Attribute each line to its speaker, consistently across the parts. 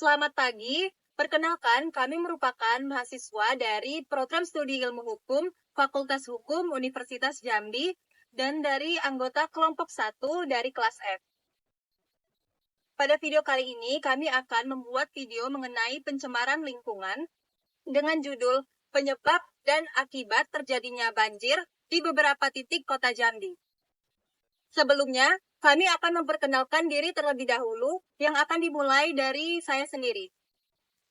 Speaker 1: Selamat pagi, perkenalkan kami merupakan mahasiswa dari Program Studi Ilmu Hukum Fakultas Hukum Universitas Jambi dan dari anggota kelompok 1 dari kelas F. Pada video kali ini kami akan membuat video mengenai pencemaran lingkungan dengan judul Penyebab dan Akibat Terjadinya Banjir di beberapa titik kota Jambi. Sebelumnya, kami akan memperkenalkan diri terlebih dahulu yang akan dimulai dari saya sendiri.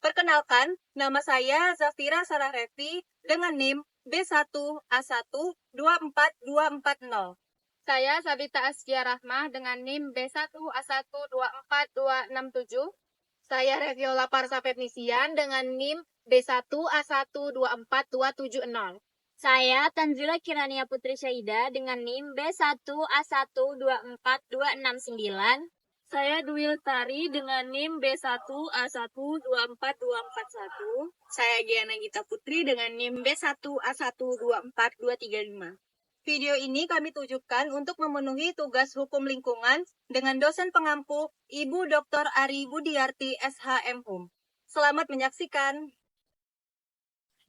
Speaker 1: Perkenalkan, nama saya Zafira Sarah Revi dengan NIM B1A1 24240. Saya Sabita Askia Rahmah dengan NIM B1A1 24267. Saya Reviola Parsa Pernisian dengan NIM B1A1 24270.
Speaker 2: Saya Tanzila Kirania Putri Syaida dengan NIM B1A1 24269.
Speaker 3: Saya Dwi Lestari dengan NIM B1A1 24241.
Speaker 1: Saya Giana Gita Putri dengan NIM B1A1 24235. Video ini kami tujukan untuk memenuhi tugas hukum lingkungan dengan dosen pengampu Ibu Dr. Ari Budiarti SHM Hum. Selamat menyaksikan.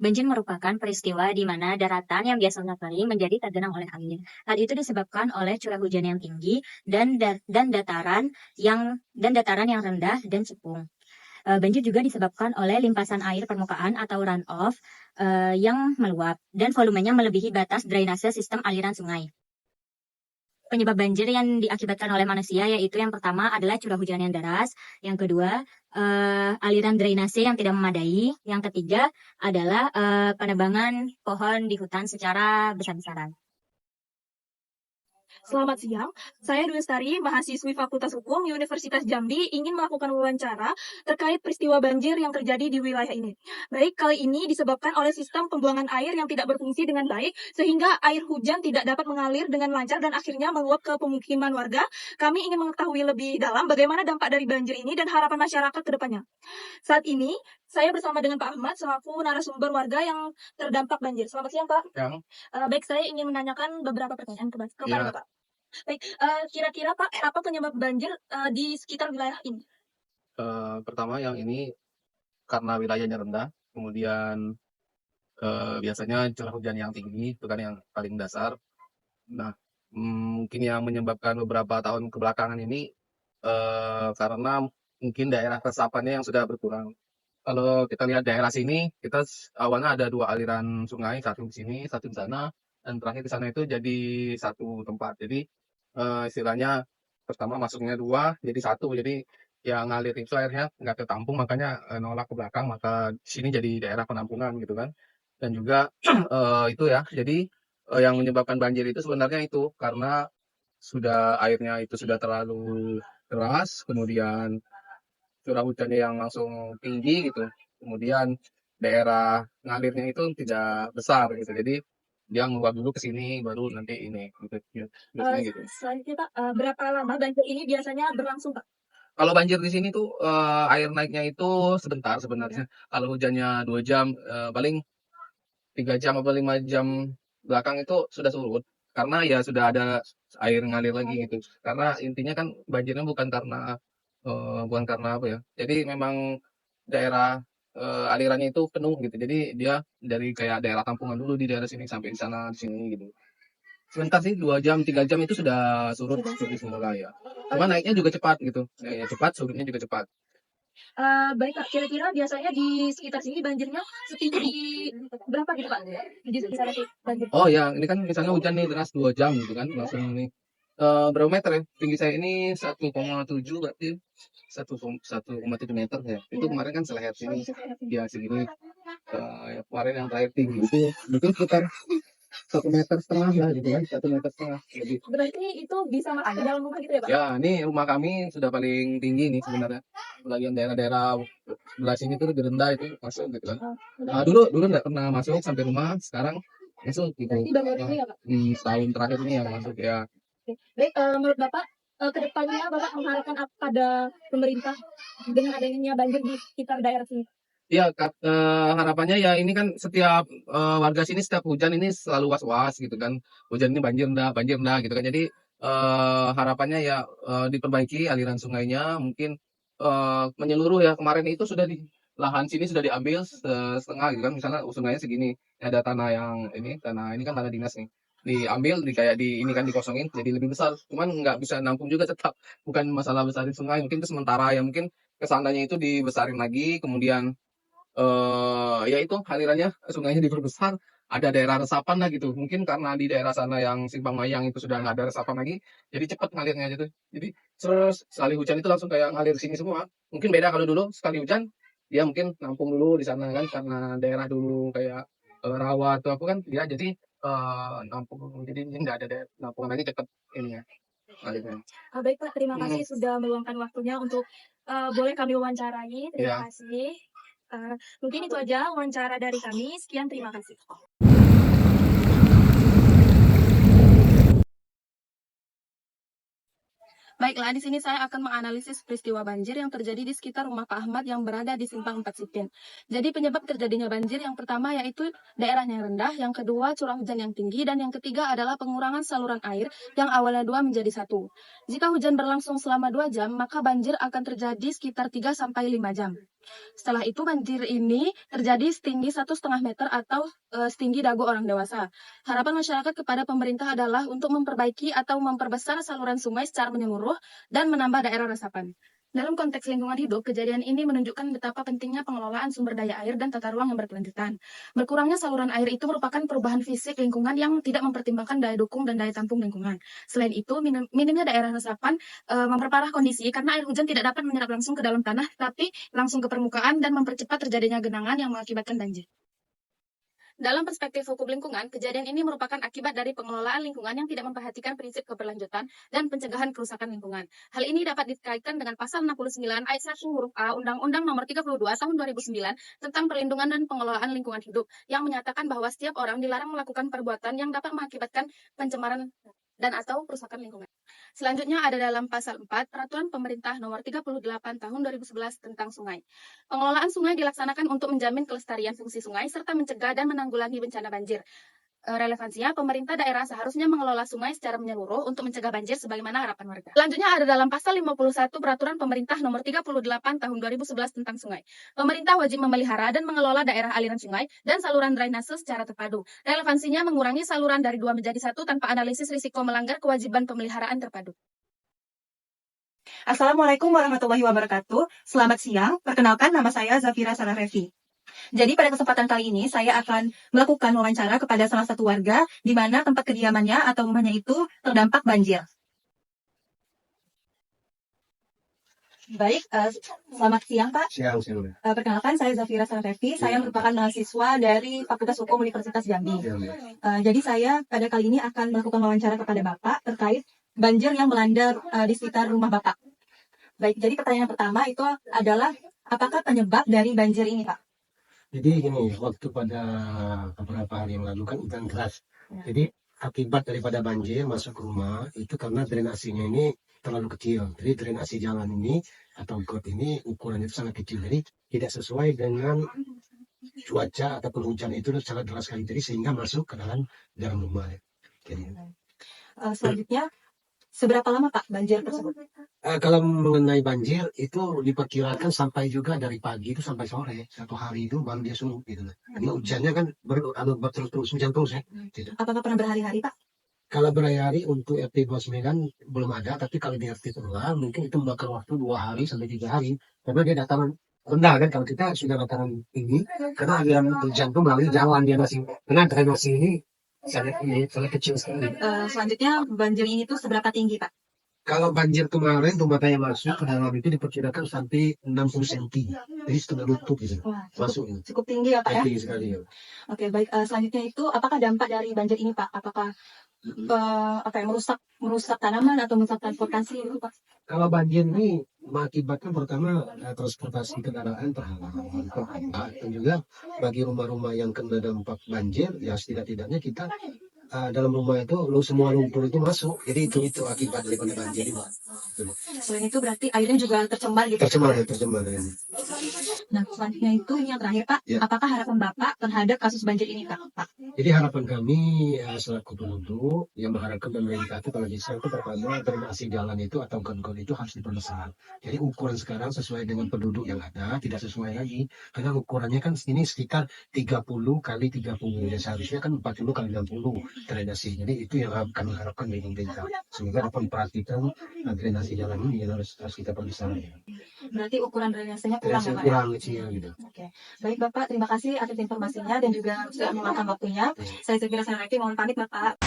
Speaker 2: Banjir merupakan peristiwa di mana daratan yang biasanya kering menjadi tergenang oleh air. Hal itu disebabkan oleh curah hujan yang tinggi dan dataran yang rendah dan cekung. Banjir juga disebabkan oleh limpasan air permukaan atau runoff yang meluap dan volumenya melebihi batas drainase sistem aliran sungai. Penyebab banjir yang diakibatkan oleh manusia yaitu yang pertama adalah curah hujan yang deras, yang kedua aliran drainase yang tidak memadai, yang ketiga adalah penebangan pohon di hutan secara besar-besaran.
Speaker 3: Selamat siang, saya Dwi Lestari, mahasiswi Fakultas Hukum Universitas Jambi, ingin melakukan wawancara terkait peristiwa banjir yang terjadi di wilayah ini. Baik, kali ini disebabkan oleh sistem pembuangan air yang tidak berfungsi dengan baik, sehingga air hujan tidak dapat mengalir dengan lancar dan akhirnya meluap ke pemukiman warga. Kami ingin mengetahui lebih dalam bagaimana dampak dari banjir ini dan harapan masyarakat ke depannya. Saat ini, saya bersama dengan Pak Ahmad selaku narasumber warga yang terdampak banjir. Selamat siang, Pak. Baik, saya ingin menanyakan beberapa pertanyaan kepada Bapak. Baik, kira-kira Pak, apa penyebab banjir di sekitar wilayah ini?
Speaker 4: Pertama yang ini karena wilayahnya rendah, kemudian biasanya curah hujan yang tinggi, itu kan yang paling dasar. Nah, mungkin yang menyebabkan beberapa tahun kebelakangan ini karena mungkin daerah resapannya yang sudah berkurang. Kalau kita lihat daerah sini, kita awalnya ada 2 aliran sungai, satu di sini, satu di sana, dan terakhir di sana itu jadi satu tempat. Jadi istilahnya pertama masuknya 2, jadi 1. Jadi yang ngalir itu airnya nggak ketampung, makanya nolak ke belakang, maka di sini jadi daerah penampungan gitu kan. Dan juga itu ya, jadi yang menyebabkan banjir itu sebenarnya itu karena airnya itu sudah terlalu deras, kemudian curah hujannya yang langsung tinggi gitu, kemudian daerah ngalirnya itu tidak besar gitu, jadi dia ngeluap dulu ke sini baru nanti ini gitu, biasanya gitu.
Speaker 3: Selanjutnya Pak, berapa lama banjir ini biasanya berlangsung Pak?
Speaker 4: Kalau banjir di sini tuh air naiknya itu sebentar sebenarnya. Kalau hujannya 2 jam, paling 3 jam atau 5 jam belakang itu sudah surut, karena ya sudah ada air ngalir lagi gitu. Karena intinya kan banjirnya bukan karena apa ya, jadi memang daerah alirannya itu penuh gitu. Jadi dia dari kayak daerah tampungan dulu di daerah sini sampai di sana, di sini gitu. Sebentar sih, 2 jam, 3 jam itu sudah surut semula ya. Cuma naiknya juga cepat gitu. Ya, cepat, surutnya juga cepat.
Speaker 3: Baik Pak, kira-kira biasanya di sekitar sini banjirnya setinggi berapa gitu Pak? Di sekitar banjir.
Speaker 4: Oh ya, ini kan misalnya hujan nih deras 2 jam gitu kan, langsung nih. Berapa meter ya? Tinggi saya ini 1,7, berarti 1,7 meter ya. Itu kemarin kan seleher sini, dia segini. Kemarin yang terakhir tinggi itu mungkin sekitar 1,5 meter lah gitu kan, 1,5 meter lebih.
Speaker 3: Berarti itu bisa masuk ke dalam rumah gitu ya Pak?
Speaker 4: Ya, ini rumah kami sudah paling tinggi nih sebenarnya. Bagian daerah-daerah sebelah sini tuh lebih rendah itu masuk gitu kan. Nah, dulu nggak pernah masuk sampai rumah, sekarang masuk gitu.
Speaker 3: Berarti baru ini ya Pak?
Speaker 4: Setahun terakhir ini yang masuk ya.
Speaker 3: Oke. Baik, menurut Bapak, ke depannya Bapak mengharapkan apa pada pemerintah dengan adanya banjir di sekitar daerah sini?
Speaker 4: Iya, harapannya ya ini kan setiap warga sini setiap hujan ini selalu was-was gitu kan. Hujan ini banjir enggak gitu kan. Jadi harapannya ya diperbaiki aliran sungainya, mungkin menyeluruh ya. Kemarin itu sudah di lahan sini sudah diambil setengah gitu kan, misalnya sungainya segini, ada tanah yang tanah ini kan tanah dinas nih, diambil kayak ini kan dikosongin jadi lebih besar, cuman nggak bisa nampung juga tetap, bukan masalah besarin sungai, mungkin itu sementara ya, mungkin kesananya itu dibesarin lagi, kemudian ya itu alirannya sungainya diperbesar, ada daerah resapan lah gitu. Mungkin karena di daerah sana yang Simpang Mayang itu sudah nggak ada resapan lagi, jadi cepat ngalirnya gitu. Jadi terus sekali hujan itu langsung kayak ngalir sini semua. Mungkin beda kalau dulu sekali hujan dia mungkin nampung dulu di sana kan, karena daerah dulu kayak rawa atau apa kan, dia jadi nampung, jadi ini nggak ada nampungan lagi, cepet ini ya ngalirnya.
Speaker 3: Baik Pak, terima
Speaker 4: Hmm,
Speaker 3: kasih sudah meluangkan waktunya untuk boleh kami wawancarai. Terima
Speaker 4: ya.
Speaker 3: kasih. Mungkin itu aja wawancara dari kami. Sekian, terima kasih.
Speaker 1: Baiklah, di sini saya akan menganalisis peristiwa banjir yang terjadi di sekitar rumah Pak Ahmad yang berada di Simpang 4 Sipin. Jadi penyebab terjadinya banjir yang pertama yaitu daerahnya rendah, yang kedua curah hujan yang tinggi, dan yang ketiga adalah pengurangan saluran air yang awalnya 2 menjadi 1. Jika hujan berlangsung selama 2 jam, maka banjir akan terjadi sekitar 3-5 jam. Setelah itu banjir ini terjadi setinggi 1,5 meter atau setinggi dagu orang dewasa. Harapan masyarakat kepada pemerintah adalah untuk memperbaiki atau memperbesar saluran sungai secara menyeluruh dan menambah daerah resapan. Dalam konteks lingkungan hidup, kejadian ini menunjukkan betapa pentingnya pengelolaan sumber daya air dan tata ruang yang berkelanjutan. Berkurangnya saluran air itu merupakan perubahan fisik lingkungan yang tidak mempertimbangkan daya dukung dan daya tampung lingkungan. Selain itu, minimnya daerah resapan memperparah kondisi karena air hujan tidak dapat menyerap langsung ke dalam tanah, tapi langsung ke permukaan dan mempercepat terjadinya genangan yang mengakibatkan banjir. Dalam perspektif hukum lingkungan, kejadian ini merupakan akibat dari pengelolaan lingkungan yang tidak memperhatikan prinsip keberlanjutan dan pencegahan kerusakan lingkungan. Hal ini dapat dikaitkan dengan pasal 69 ayat 1 huruf A Undang-Undang Nomor 32 Tahun 2009 tentang perlindungan dan pengelolaan lingkungan hidup yang menyatakan bahwa setiap orang dilarang melakukan perbuatan yang dapat mengakibatkan pencemaran dan atau kerusakan lingkungan. Selanjutnya ada dalam pasal 4 Peraturan Pemerintah Nomor 38 Tahun 2011 tentang sungai. Pengelolaan sungai dilaksanakan untuk menjamin kelestarian fungsi sungai serta mencegah dan menanggulangi bencana banjir. Relevansinya, pemerintah daerah seharusnya mengelola sungai secara menyeluruh untuk mencegah banjir sebagaimana harapan warga. Selanjutnya ada dalam pasal 51 Peraturan Pemerintah Nomor 38 Tahun 2011 tentang sungai. Pemerintah wajib memelihara dan mengelola daerah aliran sungai dan saluran drainase secara terpadu. Relevansinya mengurangi saluran dari 2 menjadi 1 tanpa analisis risiko melanggar kewajiban pemeliharaan terpadu.
Speaker 5: Assalamualaikum warahmatullahi wabarakatuh. Selamat siang, perkenalkan nama saya Zafira Salarevi. Jadi pada kesempatan kali ini saya akan melakukan wawancara kepada salah satu warga di mana tempat kediamannya atau rumahnya itu terdampak banjir. Baik, selamat siang Pak.
Speaker 6: Siang.
Speaker 5: Perkenalkan saya Zafira Salarevi, saya merupakan mahasiswa dari Fakultas Hukum Universitas Jambi. Jadi saya pada kali ini akan melakukan wawancara kepada Bapak terkait banjir yang melanda di sekitar rumah Bapak. Baik, jadi pertanyaan pertama itu adalah apakah penyebab dari banjir ini Pak?
Speaker 6: Jadi gini, waktu pada beberapa hari yang lalu kan hujan deras. Jadi akibat daripada banjir masuk ke rumah itu karena drainasinya ini terlalu kecil. Jadi drainasi jalan ini atau got ini ukurannya itu sangat kecil. Jadi tidak sesuai dengan cuaca ataupun hujan itu sangat deras sekali. Jadi sehingga masuk ke dalam rumah. Jadi,
Speaker 5: Selanjutnya, seberapa lama Pak banjir tersebut?
Speaker 6: kalau mengenai banjir itu diperkirakan sampai juga dari pagi itu sampai sore. Satu hari itu baru dia surut gitu. Karena hujannya kan berterus hujan terus ya. Gitu.
Speaker 5: Apakah pernah berhari-hari Pak?
Speaker 6: Kalau berhari untuk RT 29 belum ada, tapi kalau di RT Tengah mungkin itu memakan waktu 2 hari sampai 3 hari. Karena dia dataran rendah kan, kalau kita sudah dataran tinggi, karena aliran hujan itu melalui jalan dia masih, karena drainasi ini sangat kecil sekali.
Speaker 5: Selanjutnya, banjir ini tuh seberapa tinggi Pak?
Speaker 6: Kalau banjir kemarin rumah saya masuk ke dalam itu diperkirakan sampai 60 cm. Jadi setengah lutut gitu.
Speaker 5: Wah,
Speaker 6: Masuk.
Speaker 5: cukup tinggi ya Pak ya?
Speaker 6: Tinggi sekali ya.
Speaker 5: Oke, baik. Selanjutnya itu, apakah dampak dari banjir ini Pak? Apakah merusak tanaman atau merusak transportasi itu Pak?
Speaker 6: Kalau banjir ini mengakibatkan pertama transportasi kendaraan terhambat dan juga bagi rumah-rumah yang kena dampak banjir ya setidak-tidaknya kita dalam rumah itu semua lumpur itu masuk, jadi itu akibat daripada banjir ini.
Speaker 5: Selain itu berarti airnya juga tercemar gitu?
Speaker 6: Tercemar ya.
Speaker 5: Nah, selanjutnya itu ini yang terakhir Pak,
Speaker 6: Ya.
Speaker 5: apakah harapan Bapak terhadap kasus banjir ini Pak?
Speaker 6: Jadi harapan kami selaku penduduk yang mengharapkan pemerintah itu kalau bisa itu pertama drainase jalan itu atau gon-gon itu harus diperbesar. Jadi ukuran sekarang sesuai dengan penduduk yang ada, tidak sesuai lagi. Karena ukurannya kan ini sekitar 30 kali 30. Ya seharusnya kan 40 kali 60 drainase. Jadi itu yang kami harapkan dari pemerintah. Sehingga dapat memperhatikan drainase jalan ini yang harus kita perbesar. Ya.
Speaker 5: Berarti ukuran drainasenya kurang ya
Speaker 6: Drainase
Speaker 5: Pak?
Speaker 6: kurang kecil gitu.
Speaker 5: Oke. Baik Bapak, terima kasih atas informasinya dan juga sudah meluangkan waktunya. Saya Zafira Sanarafi, mohon pamit Bapak.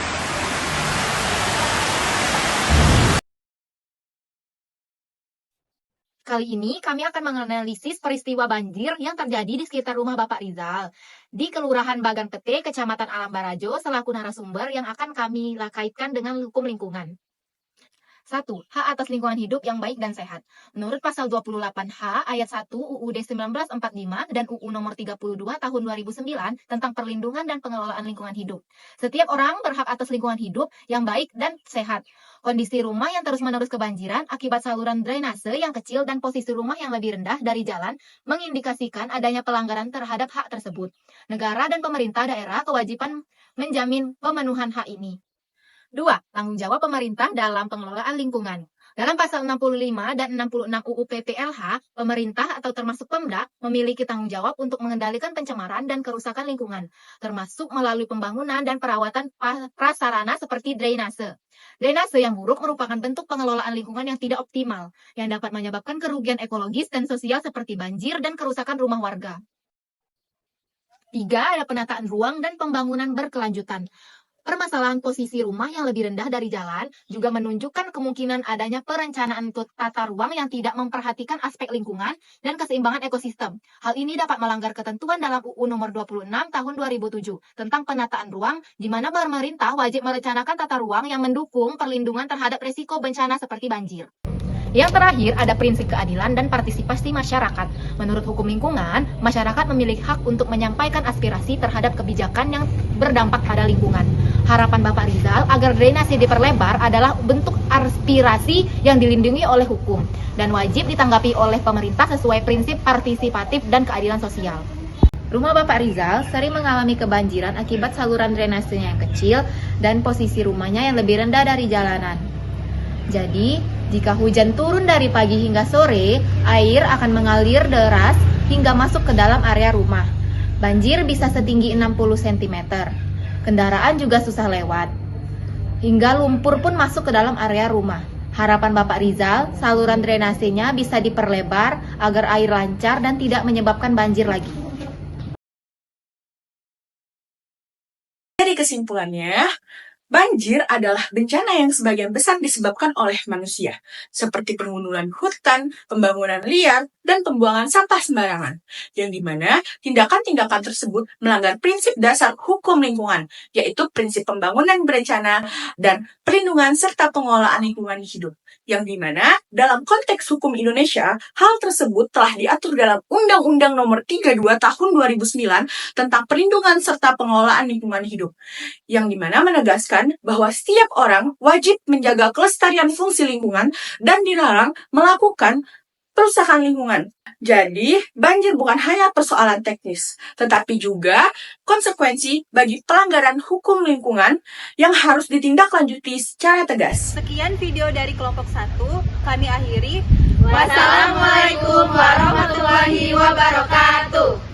Speaker 7: Kali ini kami akan menganalisis peristiwa banjir yang terjadi di sekitar rumah Bapak Rizal di Kelurahan Bagan Pete, Kecamatan Alam Barajo, selaku narasumber yang akan kami kaitkan dengan hukum lingkungan. 1. Hak atas lingkungan hidup yang baik dan sehat. Menurut pasal 28H ayat 1 UUD 1945 dan UU nomor 32 tahun 2009 tentang perlindungan dan pengelolaan lingkungan hidup. Setiap orang berhak atas lingkungan hidup yang baik dan sehat. Kondisi rumah yang terus-menerus kebanjiran akibat saluran drainase yang kecil dan posisi rumah yang lebih rendah dari jalan mengindikasikan adanya pelanggaran terhadap hak tersebut. Negara dan pemerintah daerah kewajiban menjamin pemenuhan hak ini. 2. Tanggung jawab pemerintah dalam pengelolaan lingkungan. Dalam pasal 65 dan 66 UU PPLH, pemerintah atau termasuk Pemda memiliki tanggung jawab untuk mengendalikan pencemaran dan kerusakan lingkungan, termasuk melalui pembangunan dan perawatan prasarana seperti drainase. Drainase yang buruk merupakan bentuk pengelolaan lingkungan yang tidak optimal, yang dapat menyebabkan kerugian ekologis dan sosial seperti banjir dan kerusakan rumah warga. 3. Ada penataan ruang dan pembangunan berkelanjutan. Permasalahan posisi rumah yang lebih rendah dari jalan juga menunjukkan kemungkinan adanya perencanaan tata ruang yang tidak memperhatikan aspek lingkungan dan keseimbangan ekosistem. Hal ini dapat melanggar ketentuan dalam UU nomor 26 tahun 2007 tentang penataan ruang, di mana pemerintah wajib merencanakan tata ruang yang mendukung perlindungan terhadap risiko bencana seperti banjir. Yang terakhir, ada prinsip keadilan dan partisipasi masyarakat. Menurut hukum lingkungan, masyarakat memiliki hak untuk menyampaikan aspirasi terhadap kebijakan yang berdampak pada lingkungan. Harapan Bapak Rizal agar drainase diperlebar adalah bentuk aspirasi yang dilindungi oleh hukum dan wajib ditanggapi oleh pemerintah sesuai prinsip partisipatif dan keadilan sosial. Rumah Bapak Rizal sering mengalami kebanjiran akibat saluran drainasenya yang kecil dan posisi rumahnya yang lebih rendah dari jalanan. Jadi, jika hujan turun dari pagi hingga sore, air akan mengalir deras hingga masuk ke dalam area rumah. Banjir bisa setinggi 60 cm. Kendaraan juga susah lewat. Hingga lumpur pun masuk ke dalam area rumah. Harapan Bapak Rizal, saluran drainasenya bisa diperlebar agar air lancar dan tidak menyebabkan banjir lagi.
Speaker 8: Dari kesimpulannya, banjir adalah bencana yang sebagian besar disebabkan oleh manusia, seperti pengundulan hutan, pembangunan liar, dan pembuangan sampah sembarangan, yang dimana tindakan-tindakan tersebut melanggar prinsip dasar hukum lingkungan, yaitu prinsip pembangunan berencana dan perlindungan serta pengelolaan lingkungan hidup, yang dimana dalam konteks hukum Indonesia, hal tersebut telah diatur dalam Undang-Undang Nomor 32 Tahun 2009 tentang perlindungan serta pengelolaan lingkungan hidup, yang dimana menegaskan bahwa setiap orang wajib menjaga kelestarian fungsi lingkungan dan dilarang melakukan perusakan lingkungan. Jadi, banjir bukan hanya persoalan teknis, tetapi juga konsekuensi bagi pelanggaran hukum lingkungan yang harus ditindaklanjuti secara tegas.
Speaker 1: Sekian video dari kelompok 1, kami akhiri.
Speaker 7: Wassalamualaikum warahmatullahi wabarakatuh.